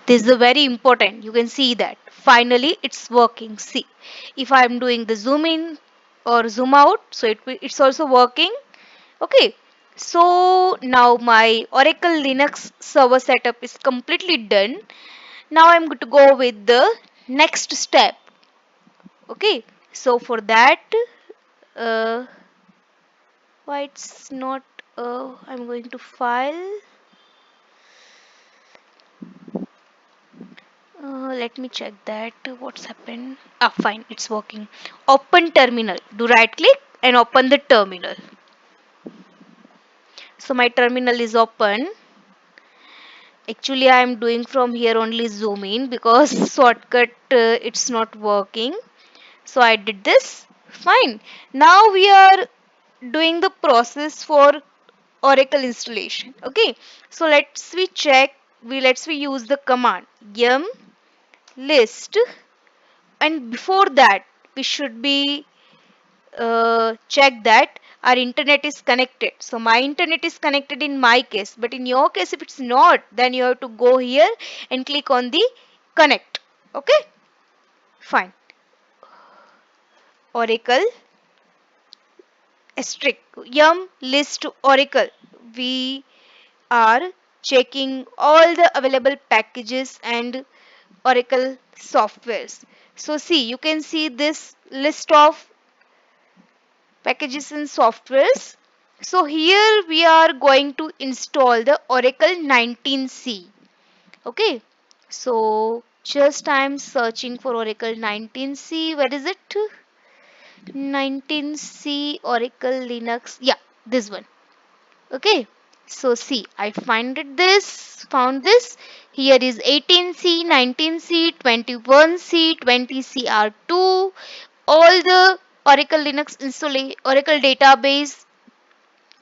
This is very important. You can see that finally it's working. See, if I'm doing the zoom in or zoom out, so it's also working. Okay, so now my Oracle Linux server setup is completely done. Now I'm going to go with the next step. Okay, so for that, uh, why it's not, I'm going to file. Let me check that. What's happened? Ah, fine, it's working. Open terminal. Do right click and open the terminal. So my terminal is open. Actually, I am doing from here only zoom in because shortcut it's not working. So I did this. Fine. Now we are doing the process for Oracle installation. Okay. So let's we use the command yum list, and before that we should be check that our internet is connected. So my internet is connected in my case, but in your case if it's not, then you have to go here and click on the connect. Okay, fine. Oracle strict yum list Oracle. We are checking all the available packages and Oracle softwares. So see, you can see this list of packages and softwares. So here we are going to install the Oracle 19c. Okay. So just I am searching for Oracle 19c. Where is it? 19c Oracle Linux. Yeah, this one. Okay. So see, I found this. Here is 18c, 19c, 21c, 20cr2. All the Oracle Linux Oracle database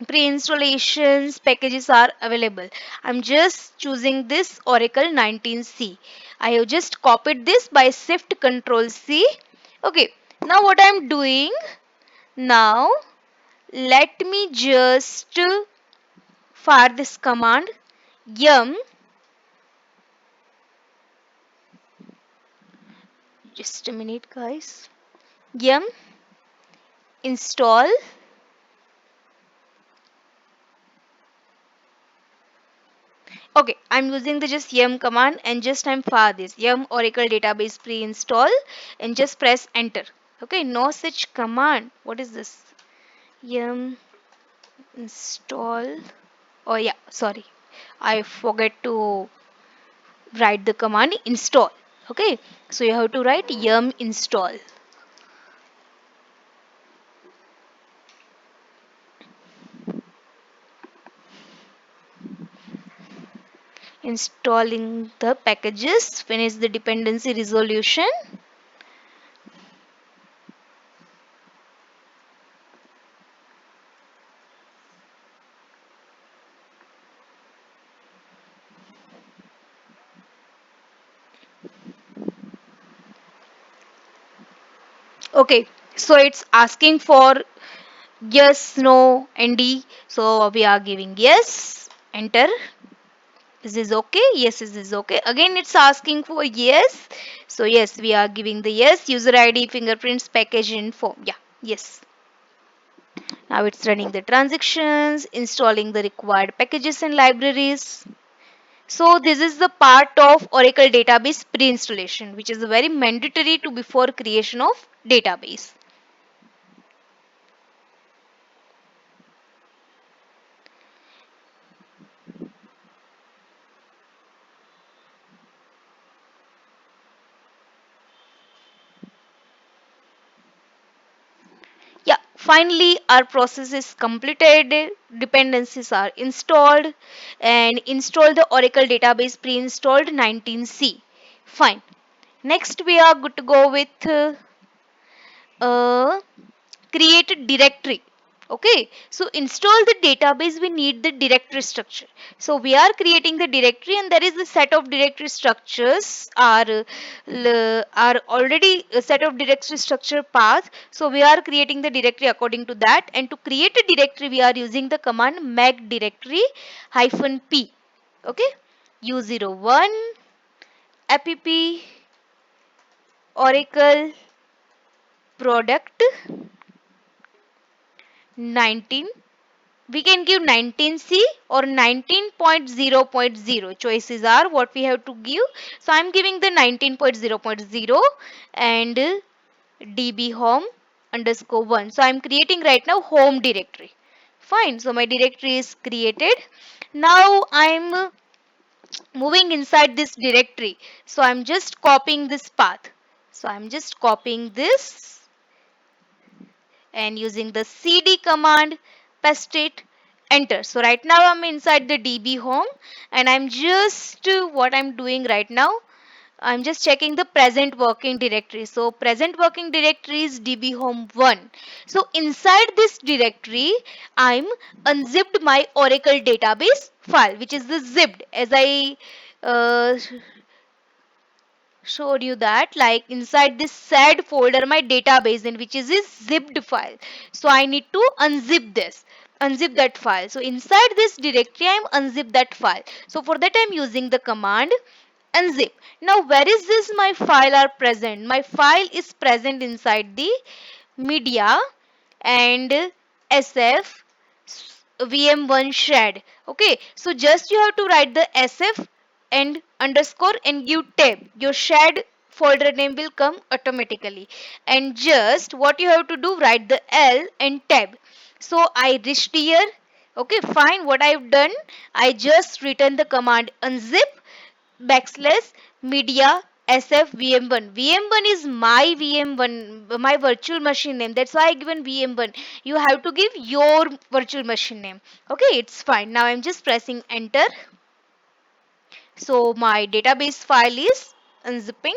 pre-installations packages are available. I'm just choosing this Oracle 19c. I have just copied this by Shift Control C. Okay, now what I'm doing now, let me just fire this command yum, just a minute guys, yum install. Okay, I'm using the just yum command and just I'm fire this yum Oracle database pre-install and just press enter. Okay, no such command. What is this? Yum install. Oh yeah, sorry. I forget to write the command install. Okay, so you have to write yum install. Installing the packages, finish the dependency resolution. Okay, so it's asking for yes, no, ND. So we are giving yes, enter. Is this okay? Yes, is this okay? Again, it's asking for yes. So yes, we are giving the yes. User ID, fingerprints, package info. Yeah, yes. Now it's running the transactions, installing the required packages and libraries. So this is the part of Oracle database pre-installation, which is very mandatory to before creation of database. Yeah, finally our process is completed. Dependencies are installed and install the Oracle database pre-installed 19c. Fine. Next we are good to go with uh, create a directory. Okay, so install the database, we need the directory structure. So we are creating the directory and there is a set of directory structures are already a set of directory structure path. So we are creating the directory according to that, and to create a directory we are using the command make directory -p. Okay, u01 app oracle product 19. We can give 19c or 19.0.0. Choices are what we have to give. So I'm giving the 19.0.0 and db home underscore 1. So I'm creating right now home directory. Fine. So my directory is created. Now I'm moving inside this directory. So I'm just copying this path. So I'm just copying this and using the cd command, paste it, enter. So right now I'm inside the db home and I'm just what I'm doing right now, I'm just checking the present working directory. So present working directory is db home 1. So inside this directory I'm unzipped my oracle database file, which is the zipped, as I uh, showed you that, like inside this sad folder my database in which is this zipped file. So I need to unzip that file. So inside this directory I'm unzip that file. So for that I'm using the command unzip. Now where is this my file are present? My file is present inside the media and sf vm1 shred. Okay, so just you have to write the sf and underscore and give tab. Your shared folder name will come automatically. And just what you have to do, write the L and tab. So I reached here. Okay, fine. What I've done, I just written the command unzip backslash media sf vm1. Vm1 is my vm1, my virtual machine name. That's why I given vm1. You have to give your virtual machine name. Okay, it's fine. Now I'm just pressing enter. So my database file is unzipping.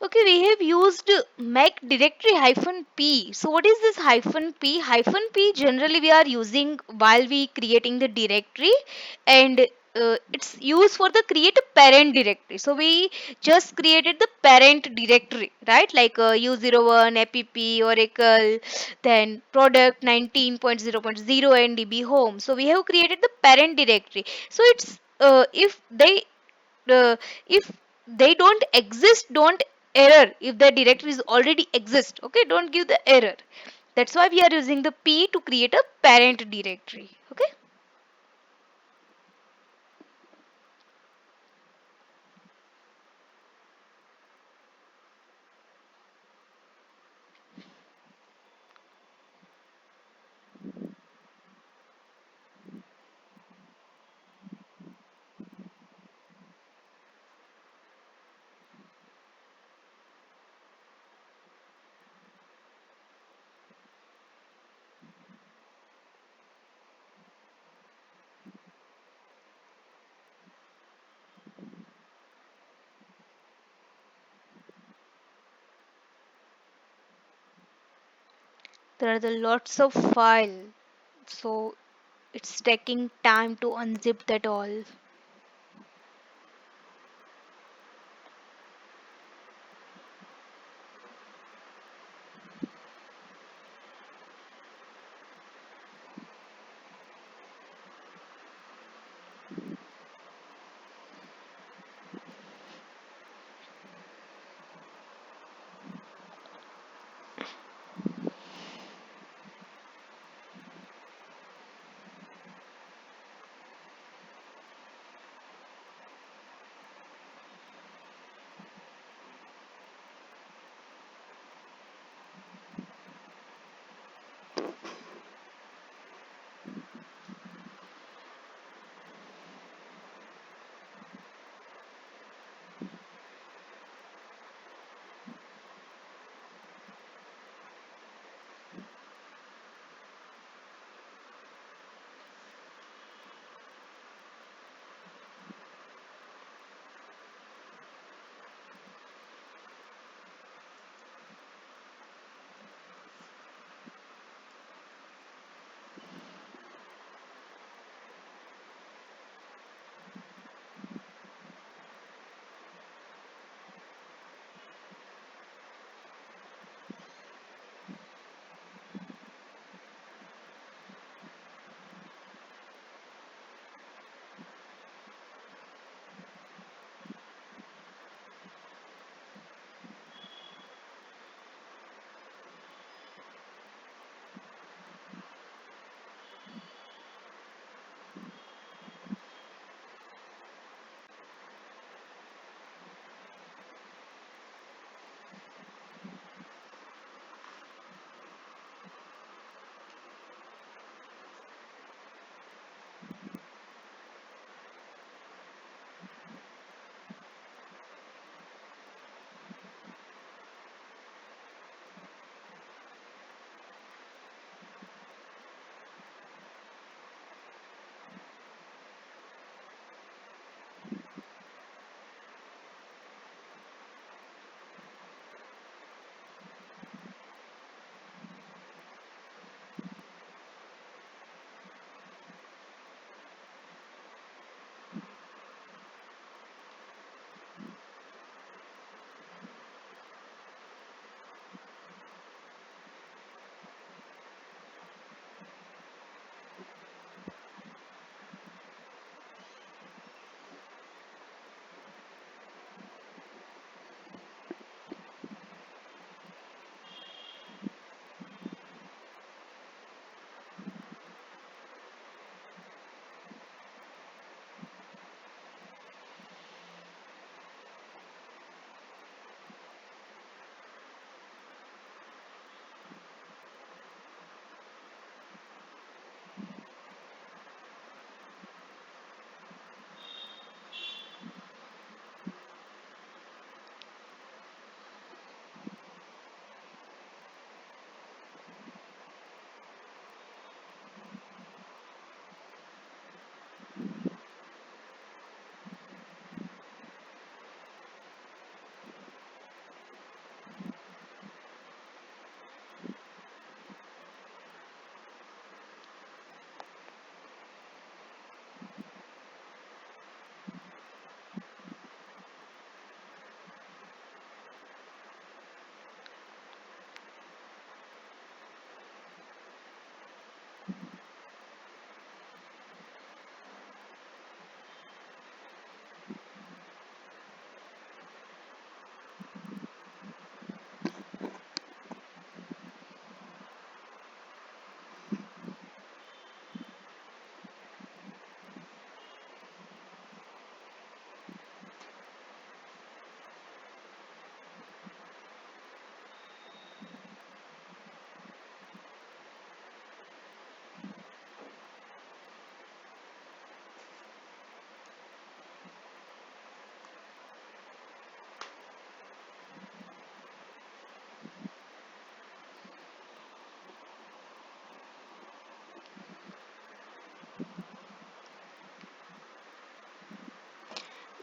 Okay, we have used make directory hyphen p. So what is this hyphen p? Hyphen p generally we are using while we creating the directory, and it's used for the create a parent directory. So we just created the parent directory, right? Like u01, app, oracle, then product 19.0.0 and db home. So we have created the parent directory. So it's if they don't exist, don't error. If the directories already exist, okay, don't give the error. That's why we are using the p to create a parent directory. Okay, there are the lots of file, so it's taking time to unzip that all.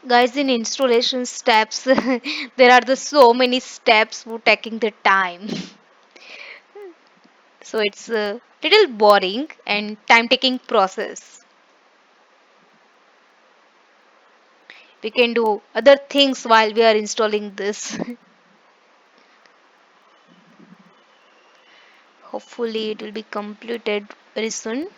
Guys, in installation steps, there are the so many steps who taking the time. So it's a little boring and time taking process. We can do other things while we are installing this. Hopefully it will be completed very soon.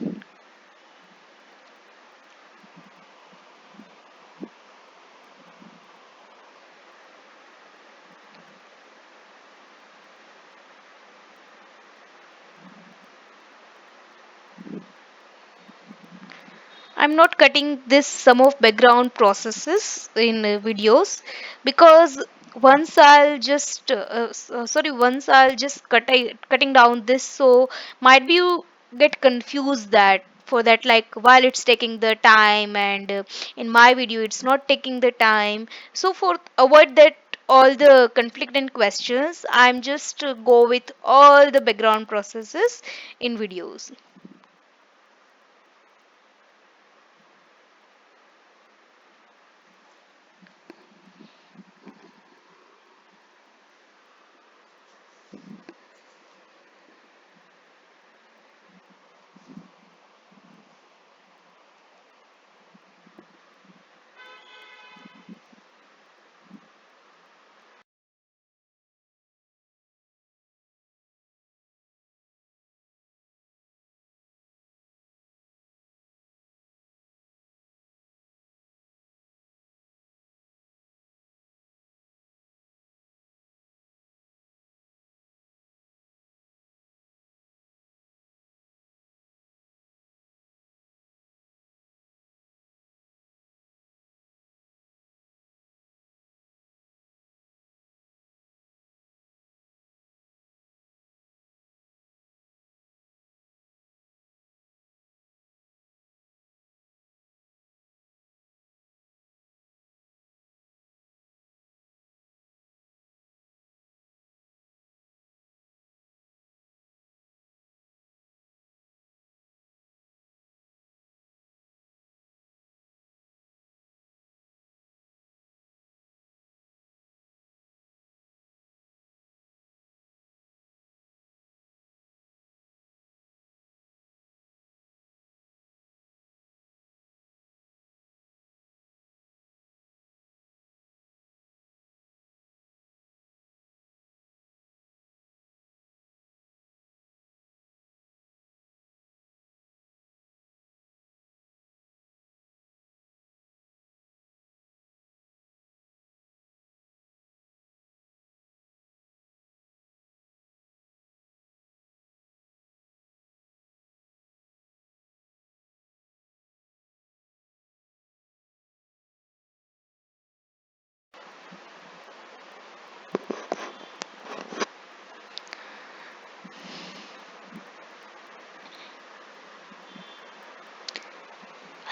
I'm not cutting this some of background processes in videos because once I'll just cutting down this, so might be you get confused that for that, like while it's taking the time and in my video it's not taking the time. So for avoid that all the conflict and questions, I'm just go with all the background processes in videos.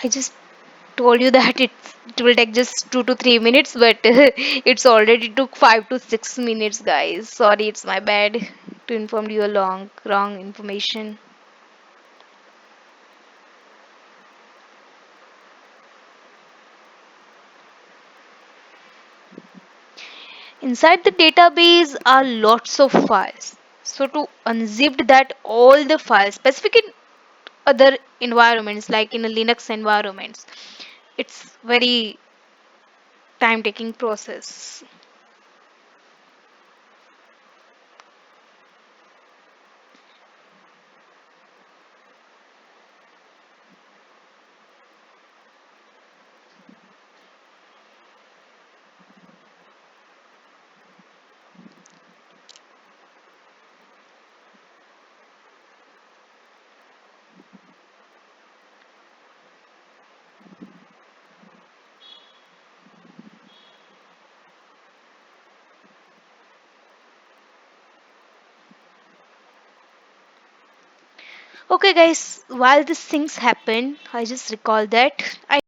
I just told you that it will take just 2 to 3 minutes, but it's already took 5 to 6 minutes, guys. Sorry, it's my bad to inform you a long wrong information. Inside the database are lots of files. So to unzip that all the files, specific in other environments like in a Linux environments, it's very time taking process. Okay, guys, while these things happen, I just recall that I